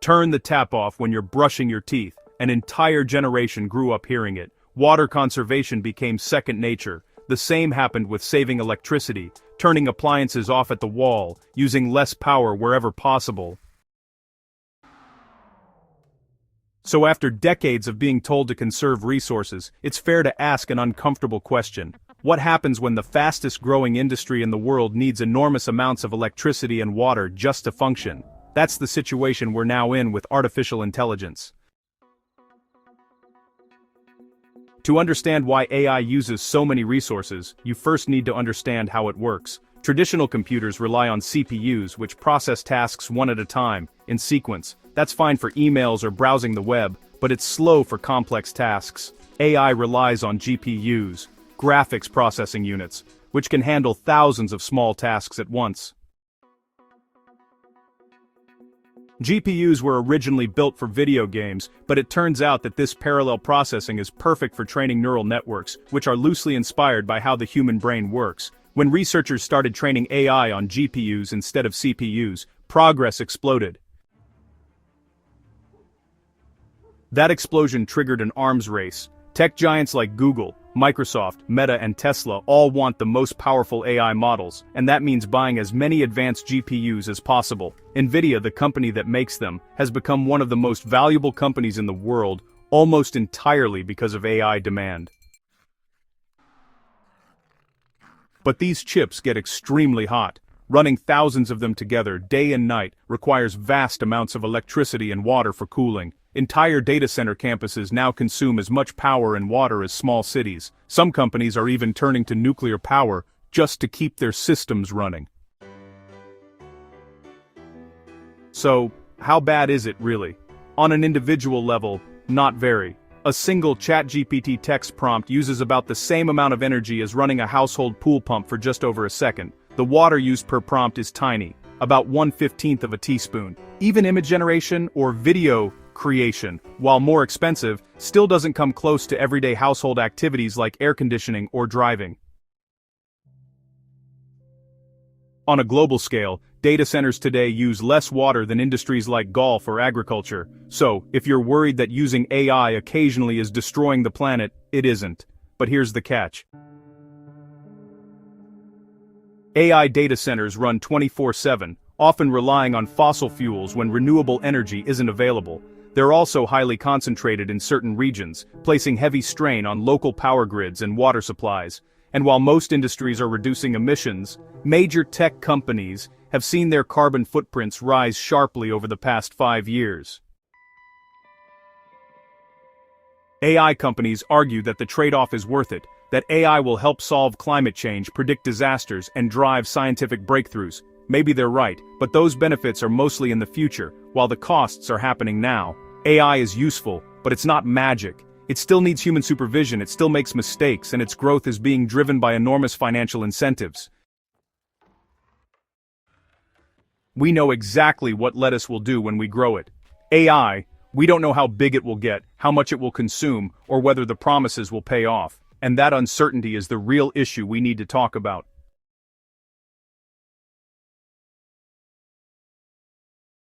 Turn the tap off when you're brushing your teeth. An entire generation grew up hearing it. Water conservation became second nature. The same happened with saving electricity, turning appliances off at the wall, using less power wherever possible. So after decades of being told to conserve resources, it's fair to ask an uncomfortable question. What happens when the fastest-growing industry in the world needs enormous amounts of electricity and water just to function? That's the situation we're now in with artificial intelligence. To understand why AI uses so many resources, you first need to understand how it works. Traditional computers rely on CPUs, which process tasks one at a time, in sequence. That's fine for emails or browsing the web, but it's slow for complex tasks. AI relies on GPUs, graphics processing units, which can handle thousands of small tasks at once. GPUs were originally built for video games, but it turns out that this parallel processing is perfect for training neural networks, which are loosely inspired by how the human brain works. When researchers started training AI on GPUs instead of CPUs, progress exploded. That explosion triggered an arms race. Tech giants like Google, Microsoft, Meta, and Tesla all want the most powerful AI models, and that means buying as many advanced GPUs as possible. NVIDIA, the company that makes them, has become one of the most valuable companies in the world, almost entirely because of AI demand. But these chips get extremely hot. Running thousands of them together day and night requires vast amounts of electricity and water for cooling. Entire data center campuses now consume as much power and water as small cities. Some companies are even turning to nuclear power just to keep their systems running. So, how bad is it really? On an individual level, not very. A single ChatGPT text prompt uses about the same amount of energy as running a household pool pump for just over a second. The water used per prompt is tiny, about 1/15 of a teaspoon. Even image generation or video creation, while more expensive, still doesn't come close to everyday household activities like air conditioning or driving. On a global scale, data centers today use less water than industries like golf or agriculture. So, if you're worried that using AI occasionally is destroying the planet, it isn't. But here's the catch. AI data centers run 24/7, often relying on fossil fuels when renewable energy isn't available. They're also highly concentrated in certain regions, placing heavy strain on local power grids and water supplies. And while most industries are reducing emissions, major tech companies have seen their carbon footprints rise sharply over the past 5 years. AI companies argue that the trade-off is worth it, that AI will help solve climate change, predict disasters, and drive scientific breakthroughs. Maybe they're right, but those benefits are mostly in the future, while the costs are happening now. AI is useful, but it's not magic. It still needs human supervision, it still makes mistakes, and its growth is being driven by enormous financial incentives. We know exactly what lettuce will do when we grow it. AI, we don't know how big it will get, how much it will consume, or whether the promises will pay off. And that uncertainty is the real issue we need to talk about.